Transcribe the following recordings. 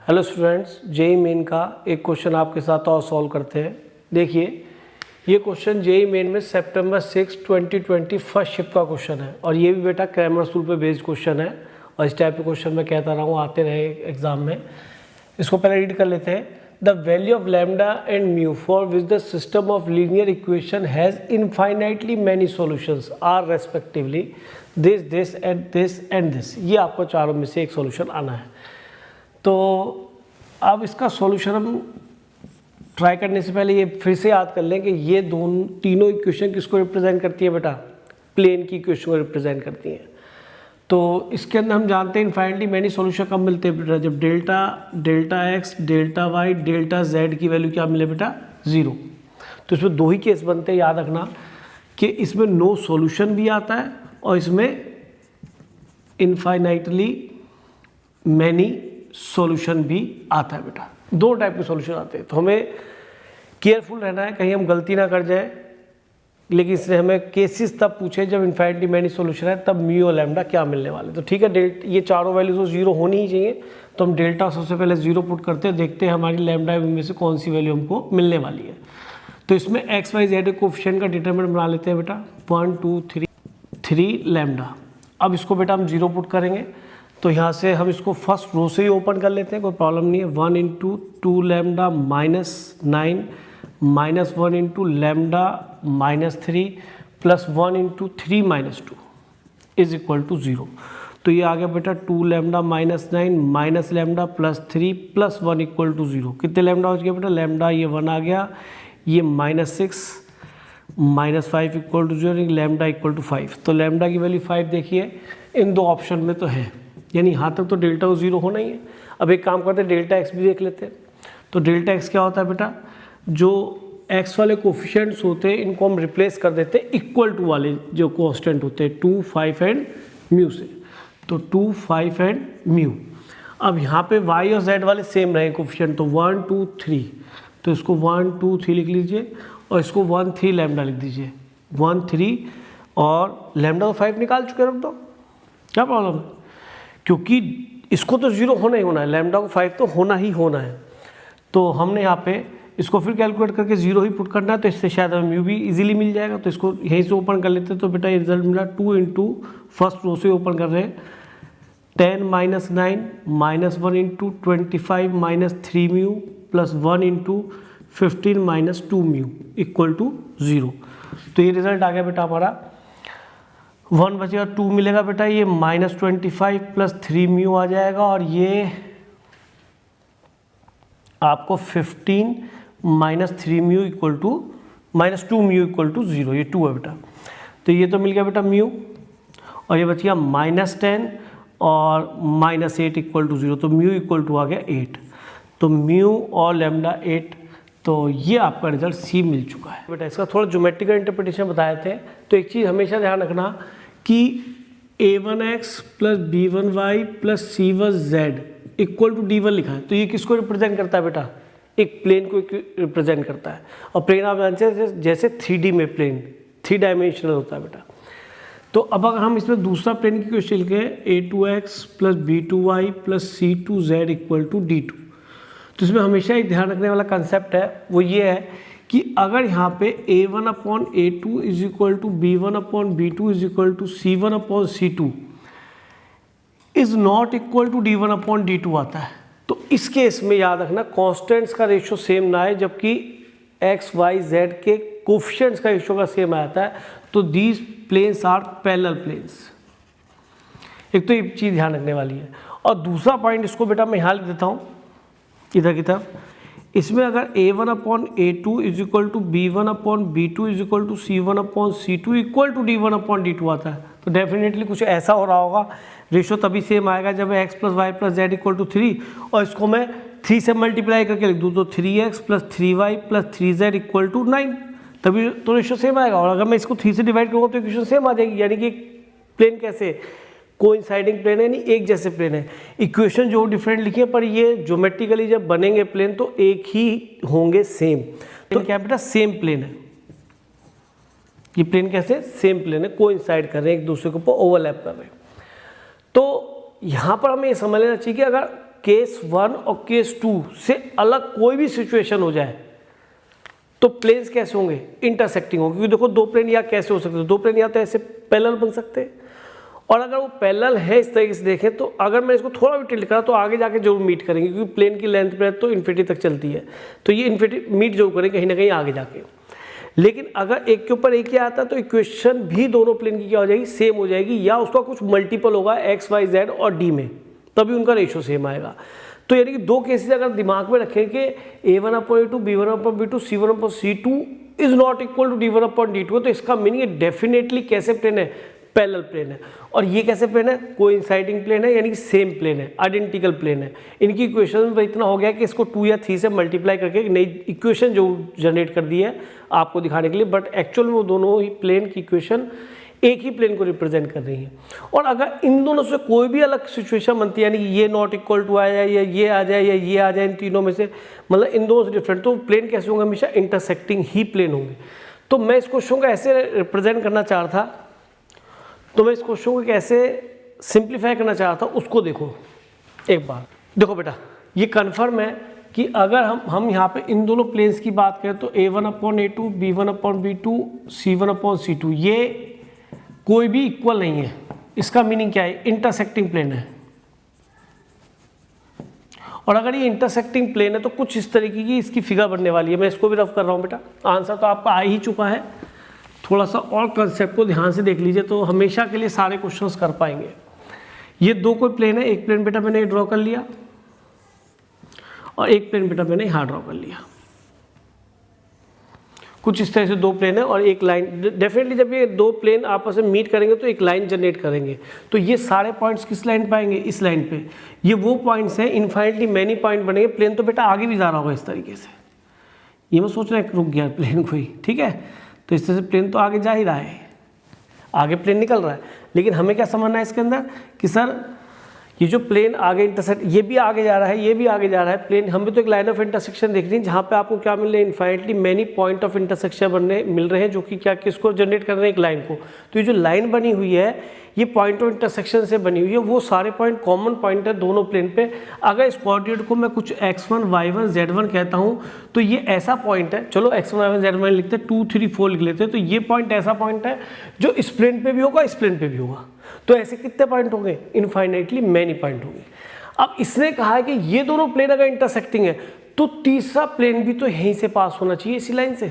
Hello students, JEE main का एक question आपके साथ और सॉल्व करते हैं। देखिए, ये क्वेश्चन जेईई मेन में सितंबर 6, 2020 फर्स्ट शिफ्ट का क्वेश्चन है और ये भी बेटा क्रैमर रूल पे बेस्ड क्वेश्चन है और इस टाइप के क्वेश्चन मैं कहता रहा हूँ आते रहे एग्जाम में। इसको पहले रीड कर लेते हैं। The value of lambda and mu for which the system of linear equation has infinitely many solutions are respectively this and this. ये आपको चारों में से एक सॉल्यूशन आना है। तो अब इसका सॉल्यूशन हम ट्राई करने से पहले ये फिर से याद कर लें कि ये तीनों इक्वेशन किसको रिप्रेजेंट करती है बेटा? प्लेन की इक्वेशन को रिप्रेजेंट करती हैं। तो इसके अंदर हम जानते हैं इनफाइनाइटली मैनी सॉल्यूशन कब मिलते हैं बेटा? जब delta X, delta Y, delta Z की वैल्यू क्या मिले बेटा? 0। तो इसमें दो ही केस बनते हैं, याद रखना कि इसमें नो सॉल्यूशन भी आता है और इसमें इनफाइनाइटली मैनी सॉल्यूशन भी आता है बेटा। दो टाइप के सॉल्यूशन आते हैं, तो हमें केयरफुल रहना है कहीं हम गलती ना कर जाएं। लेकिन इसने हमें केसेस तब पूछे जब इनफाइनाइटली मैनी सॉल्यूशन है, तब म्यू और लैम्डा क्या मिलने वाले। तो ठीक है, ये चारों वैल्यूज तो 0 होनी ही चाहिए। तो हम डेल्टा सबसे पहले 0 पुट करते हैं, देखते हैं हमारी लैम्डा में से कौन सी वैल्यू हमको मिलने वाली है। तो इसमें एक्स वाई जेड कोएफिशिएंट का डिटरमिनेंट बना लेते हैं बेटा, 1 2 3 लैम्डा। अब इसको बेटा हम 0 पुट करेंगे, तो यहाँ से हम इसको फर्स्ट रो से ही ओपन कर लेते हैं, कोई प्रॉब्लम नहीं है। 1 × 2 lambda -9 -1 × lambda -3 + 1 × 3 - 2 is equal to 0। तो ये आ गया बेटा 2 लैम्डा -9 माइनस लैम्डा +3 + 1 = 0। कितने लैम्डा हो गया बेटा? लैम्डा ये 1 आ गया, ये -6 -5 = 0, लैम्डा = 5। तो लैम्डा की वैल्यू 5 देखिए इन दो ऑप्शन में तो है, यानी यहाँ तक तो डेल्टा 0 होना ही है। अब एक काम करते हैं, डेल्टा एक्स भी देख लेते हैं। तो डेल्टा एक्स क्या होता है बेटा? जो एक्स वाले कोफिशिएंट्स होते हैं इनको हम रिप्लेस कर देते हैं इक्वल टू वाले जो कांस्टेंट होते हैं 2, 5 एंड म्यू से। तो 2, 5 एंड म्यू। अब यहाँ पे वाई और जेड वाले सेम रहे कोफिशिएंट, तो 1 2 3। तो इसको 1 2 3 लिख लीजिए और इसको 1 3 लैम्डा लिख दीजिए। 1 3 और लैम्डा को 5 निकाल चुके, रख दो, क्या प्रॉब्लम है? क्योंकि इसको तो 0 होना ही होना है, लैम्डा को 5 तो होना ही होना है। तो हमने यहाँ पे इसको फिर कैलकुलेट करके 0 ही पुट करना है, तो इससे शायद हमें म्यू भी इजीली मिल जाएगा। तो इसको यहीं से ओपन कर लेते हैं। तो बेटा ये रिजल्ट मिला 2 × फर्स्ट रो से ओपन कर रहे हैं, 10 - 9 -1 × 25 - 3 म्यू + 1 × 15 - 2 म्यू = 0। तो ये रिजल्ट आ गया बेटा हमारा। 1 बचेगा, 2 मिलेगा बेटा, ये -25 + 3 म्यू आ जाएगा और ये आपको 15 - 3 म्यू -2 म्यू = 0। ये 2 है बेटा। तो ये तो मिल गया बेटा म्यू, और ये बच गया -10 और -8 = 0। तो म्यू = आ गया 8। तो म्यू और लैम्डा 8। तो ये आपका रिजल्ट सी मिल चुका है बेटा। इसका थोड़ा ज्योमेट्रिकल इंटरप्रिटेशन बताए थे। तो एक चीज़ हमेशा ध्यान रखना कि a1x + b1y + c1z = d1 लिखा है। तो ये किसको रिप्रेजेंट करता है बेटा? एक प्लेन को रिप्रेजेंट करता है। और प्लेन आप जानते हैं जैसे 3D में प्लेन 3 डायमेंशनल होता है बेटा। तो अब अगर हम इसमें दूसरा प्लेन की क्वेश्चन लिखें, a2x + b2y + c2z = d2। तो इसमें हमेशा एक ध्यान रखने वाला कंसेप्ट है, वो ये है कि अगर यहाँ पे a1/a2 = b1/b2 = c1/c2 is not equal to d1/d2 आता है। तो इस केस में याद रखना कॉन्स्टेंट्स का रेशियो सेम ना है, जबकि एक्स वाई जेड के कोफिशिएंट्स का रेशियो का सेम आता है। तो these planes are parallel planes. एक तो ये चीज़ ध्यान रखने वाली है। और दूसरा पॉइंट इसको बेटा मैं यहाँ लिख देता हूँ इधर की तरफ। इसमें अगर a1/a2 = b1/b2 = c1/c2 = d1/d2 आता है, तो डेफिनेटली कुछ ऐसा हो रहा होगा। रेशो तभी सेम आएगा जब x + y + z = 3 और इसको मैं 3 से मल्टीप्लाई करके लिख दूँ, तो 3x + 3y + 3z = 9, तभी तो रेशो सेम आएगा। और अगर मैं इसको 3 से डिवाइड करूँगा तो इक्वेशन सेम आ जाएगी। यानी कि प्लेन कैसे कोइंसाइडिंग प्लेन है, नहीं एक जैसे प्लेन है। इक्वेशन जो डिफरेंट लिखी है, पर ये ज्योमेट्रिकली जब बनेंगे प्लेन तो एक ही होंगे सेम। तो क्या बेटा? सेम प्लेन है। ये प्लेन कैसे? सेम प्लेन है, कोइंसाइड कर रहे हैं, एक दूसरे के ऊपर ओवरलैप कर रहे हैं। तो यहाँ पर हमें ये समझ लेना चाहिए कि अगर केस 1 और केस 2 से अलग कोई भी सिचुएशन हो जाए तो प्लेन्स कैसे होंगे, इंटरसेक्टिंग होंगे। क्योंकि देखो दो प्लेन या कैसे हो सकते हैं, दो प्लेन या तो ऐसे पैरेलल बन सकते हैं, और अगर वो पैरेलल है इस तरीके से देखें तो अगर मैं इसको थोड़ा भी टिल्ट करा तो आगे जाके जरूर मीट करेंगे, क्योंकि प्लेन की लेंथ ब्रेथ तो इन्फिनिटी तक चलती है, तो ये इन्फिनिटी मीट जरूर करेंगे कहीं ना कहीं आगे जाके। लेकिन अगर एक के ऊपर एक ही आता तो इक्वेशन भी दोनों प्लेन की क्या हो जाएगी, सेम हो जाएगी, या उसका कुछ मल्टीपल होगा एक्स वाई जेड और डी में, तभी उनका रेशियो सेम आएगा। तो यानी कि दो केसेस अगर दिमाग में रखें कि a1/a2 b1/b2 c1/c2 is not equal to d1/d2, तो इसका मीनिंग डेफिनेटली कैसे प्लेन है, पैरेलल प्लेन है। और ये कैसे प्लेन है, कोइंसाइडिंग प्लेन है, यानी कि सेम प्लेन है, आइडेंटिकल प्लेन है। इनकी इक्वेशन में इतना हो गया कि इसको 2 या 3 से मल्टीप्लाई करके एक नई इक्वेशन जो जनरेट कर दी है आपको दिखाने के लिए, बट एक्चुअल में वो दोनों ही प्लेन की इक्वेशन एक ही प्लेन को रिप्रेजेंट कर रही है। और अगर इन दोनों से कोई भी अलग सिचुएशन बनती है, यानी कि ये नॉट इक्वल टू आ जाए या ये आ जाए या ये आ जाए, इन तीनों में से मतलब इन दोनों से डिफरेंट, तो प्लेन कैसे होंगे, हमेशा इंटरसेक्टिंग ही प्लेन होंगे। तो मैं इस क्वेश्चन को ऐसे रिप्रेजेंट करना चाह रहा था, तो मैं इस क्वेश्चन को कैसे सिंप्लीफाई करना चाह रहा था उसको देखो एक बार। देखो बेटा ये कन्फर्म है कि अगर हम यहाँ पे इन दोनों प्लेन्स की बात करें तो a1/a2 b1/b2 c1/c2 ये कोई भी इक्वल नहीं है। इसका मीनिंग क्या है, इंटरसेक्टिंग प्लेन है। और अगर ये इंटरसेक्टिंग प्लेन है तो कुछ इस तरीके की इसकी फिगर बनने वाली है। मैं इसको भी रफ कर रहा हूँ बेटा, आंसर तो आपका आ ही चुका है, थोड़ा सा और कंसेप्ट को ध्यान से देख लीजिए तो हमेशा के लिए सारे क्वेश्चंस कर पाएंगे। ये दो कोई प्लेन है, एक प्लेन बेटा मैंने ड्रॉ कर लिया और एक प्लेन बेटा मैंने यहाँ ड्रॉ कर लिया। कुछ इस तरह से दो प्लेन है और एक लाइन, डेफिनेटली जब ये दो प्लेन आपस में मीट करेंगे तो एक लाइन जनरेट करेंगे। तो ये सारे पॉइंट्स किस लाइन पे आएंगे, इस लाइन पे। ये वो पॉइंट्स हैं, इन्फाइनिटली मैनी पॉइंट बनेंगे। प्लेन तो बेटा आगे भी जा रहा होगा इस तरीके से, ये मैं सोच रहा है रुक गया प्लेन कोई, ठीक है। तो इस तरह से प्लेन तो आगे जा ही रहा है, आगे प्लेन निकल रहा है, लेकिन हमें क्या समझना है इसके अंदर कि सर ये जो प्लेन आगे इंटरसेक्ट, ये भी आगे जा रहा है, ये भी आगे जा रहा है प्लेन, हमें तो एक लाइन ऑफ इंटरसेक्शन देखनी है जहाँ पे आपको क्या मिल रहा है, इन्फाइनिटली मैनी पॉइंट ऑफ इंटरसेक्शन मिल रहे हैं, जो कि क्या किसको जनरेट कर रहे हैं, एक लाइन को। तो ये जो लाइन बनी हुई है ये पॉइंट ऑफ इंटरसेक्शन से बनी हुई है, वो सारे पॉइंट कॉमन पॉइंट है दोनों प्लेन पे। अगर इस कोऑर्डिनेट को मैं कुछ x1 y1 z1 कहता हूँ तो ये ऐसा पॉइंट है, चलो x1 y1 z1 लिखते हैं, 2 3 4 लिख लेते हैं, तो ये पॉइंट ऐसा पॉइंट है जो इस प्लेन पे भी होगा, इस प्लेन पे भी होगा। तो ऐसे कितने पॉइंट होंगे, इनफाइनाइटली मैनी पॉइंट होंगे। अब इसने कहा है कि ये दोनों प्लेन अगर इंटरसेक्टिंग है तो तीसरा प्लेन भी तो यहीं से पास होना चाहिए, इसी लाइन से,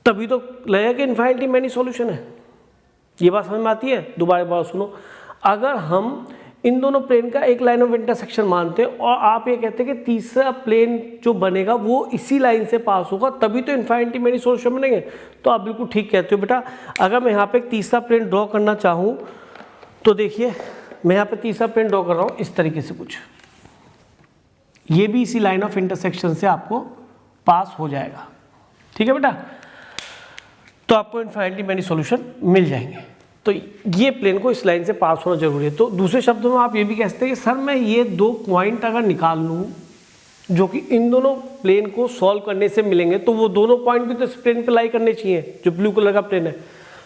तभी तो लगेगा कि इनफाइनाइटली मैनी सॉल्यूशन है। ये बात समझ में आती है, दोबारा बात सुनो। अगर हम इन दोनों प्लेन का एक लाइन ऑफ इंटरसेक्शन मानते हैं और आप ये कहते हैं कि तीसरा प्लेन जो बनेगा वो इसी लाइन से पास होगा, तभी तो इनफाइनिटी मैनी सॉल्यूशन बनेंगे, तो आप बिल्कुल ठीक कहते हो बेटा। अगर मैं यहाँ पे एक तीसरा प्लेन ड्रॉ करना चाहूँ तो देखिए मैं यहाँ पे तीसरा प्लेन ड्रॉ कर रहा हूँ इस तरीके से कुछ, ये भी इसी लाइन ऑफ इंटरसेक्शन से आपको पास हो जाएगा, ठीक है बेटा। तो आपको इनफाइनिटली मैनी सॉल्यूशन मिल जाएंगे। तो ये प्लेन को इस लाइन से पास होना जरूरी है। तो दूसरे शब्दों में आप ये भी कह सकते हैं कि सर मैं ये दो पॉइंट अगर निकाल लूँ जो कि इन दोनों प्लेन को सॉल्व करने से मिलेंगे, तो वो दोनों पॉइंट भी तो इस प्लेन पे लाई करने चाहिए जो ब्लू कलर का प्लेन है।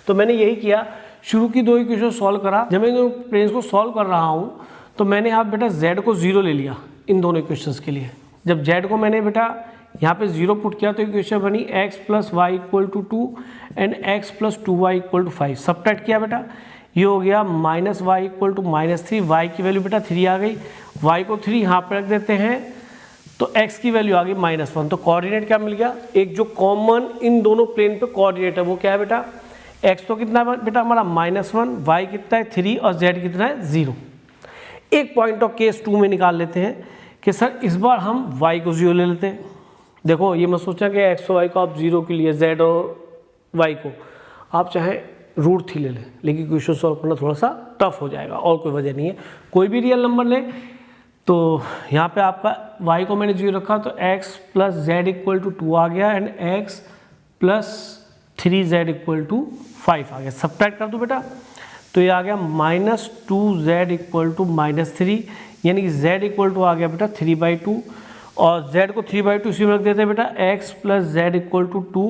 तो मैंने यही किया, शुरू की दो इक्वेशन सॉल्व करा। जब मैं इन प्लेन्स को सॉल्व कर रहा हूँ तो मैंने यहाँ बेटा z को 0 ले लिया इन दोनों इक्वेशंस के लिए। जब z को मैंने बेटा यहाँ पे 0 पुट किया तो इक्वेशन बनी x + y = 2 and x + 2y = 5। Subtract किया बेटा, ये हो गया -y = -3, y की वैल्यू बेटा 3 आ गई, y को 3 यहाँ पर रख देते हैं तो x की वैल्यू आ गई -1। तो कोऑर्डिनेट क्या मिल गया, एक जो कॉमन इन दोनों प्लेन पे कोऑर्डिनेट है वो क्या है बेटा, x तो कितना है बेटा हमारा -1, y कितना है 3 और z कितना है 0। एक पॉइंट ऑफ केस 2 में निकाल लेते हैं कि सर इस बार हम y को 0 ले लेते हैं। देखो ये मैं सोचा कि x और y को आप 0 के लिए, z और y को आप चाहे √3 ले लें, लेकिन क्वेश्चन सॉल्व करना थोड़ा सा टफ हो जाएगा, और कोई वजह नहीं है। कोई भी रियल नंबर लें तो यहाँ पे आपका y को मैंने 0 रखा तो x + z = 2 आ गया एंड x + 3z = 5 आ गया। सब्ट्रैक्ट कर दो बेटा तो ये आ गया -2z = -3, यानी कि z = आ गया बेटा 3/2 और z को 3/2 इसी में रख देते हैं बेटा, x + z = 2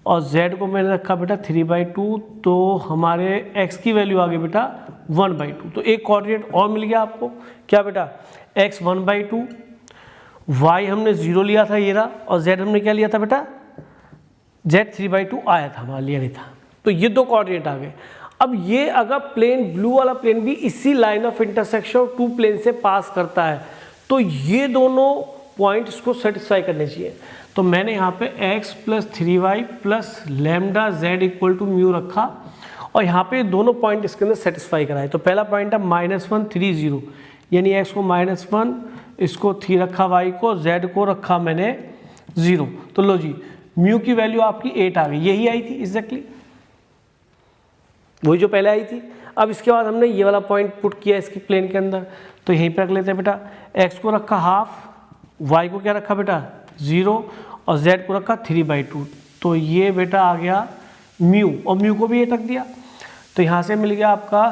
और z को मैंने रखा बेटा 3/2, तो हमारे x की वैल्यू आ गई बेटा 1/2। तो एक कोऑर्डिनेट और मिल गया आपको, क्या बेटा, x 1/2, y हमने 0 लिया था ये रहा, और z हमने क्या लिया था बेटा, z 3/2 आया था, हमारा लिया नहीं था। तो ये दो कोऑर्डिनेट आ गए। अब ये अगर प्लेन ब्लू वाला प्लेन भी इसी line of intersection two plane से पास करता है तो ये दोनों पॉइंट्स को सेटिस्फाई करने चाहिए। तो मैंने यहाँ पे x + 3y + lambda z = mu रखा, और यहाँ पे दोनों पॉइंट इसके अंदर सेटिस्फाई कराए। तो पहला पॉइंट है -1 3 0, यानी x को -1, इसको 3 रखा, y को, z को रखा मैंने 0। तो लो जी, म्यू की वैल्यू आपकी 8 आ गई, यही आई थी एग्जैक्टली, वही जो पहले आई थी। अब इसके बाद हमने ये वाला पॉइंट पुट किया इसके प्लेन के अंदर, तो यहीं पर रख लेते हैं बेटा, x को रखा हाफ, y को क्या रखा बेटा 0, और z को रखा 3/2। तो ये बेटा आ गया म्यू, और म्यू को भी 8 रख दिया। तो यहाँ से मिल गया आपका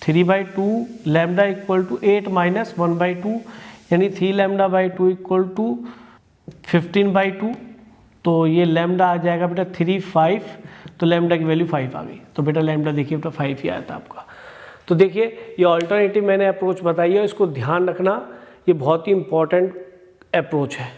3/2 लैम्डा = 8 - 1/2, यानी 3 λ/2 = 15/2। तो ये लैम्डा आ जाएगा बेटा 3 5, तो लैम्डा की वैल्यू 5 आ गई। तो बेटा लैम्डा देखिए बेटा 5 ही आया था आपका। तो देखिए ये ऑल्टरनेटिव मैंने अप्रोच बताई है, इसको ध्यान रखना, ये बहुत ही इंपॉर्टेंट अप्रोच है।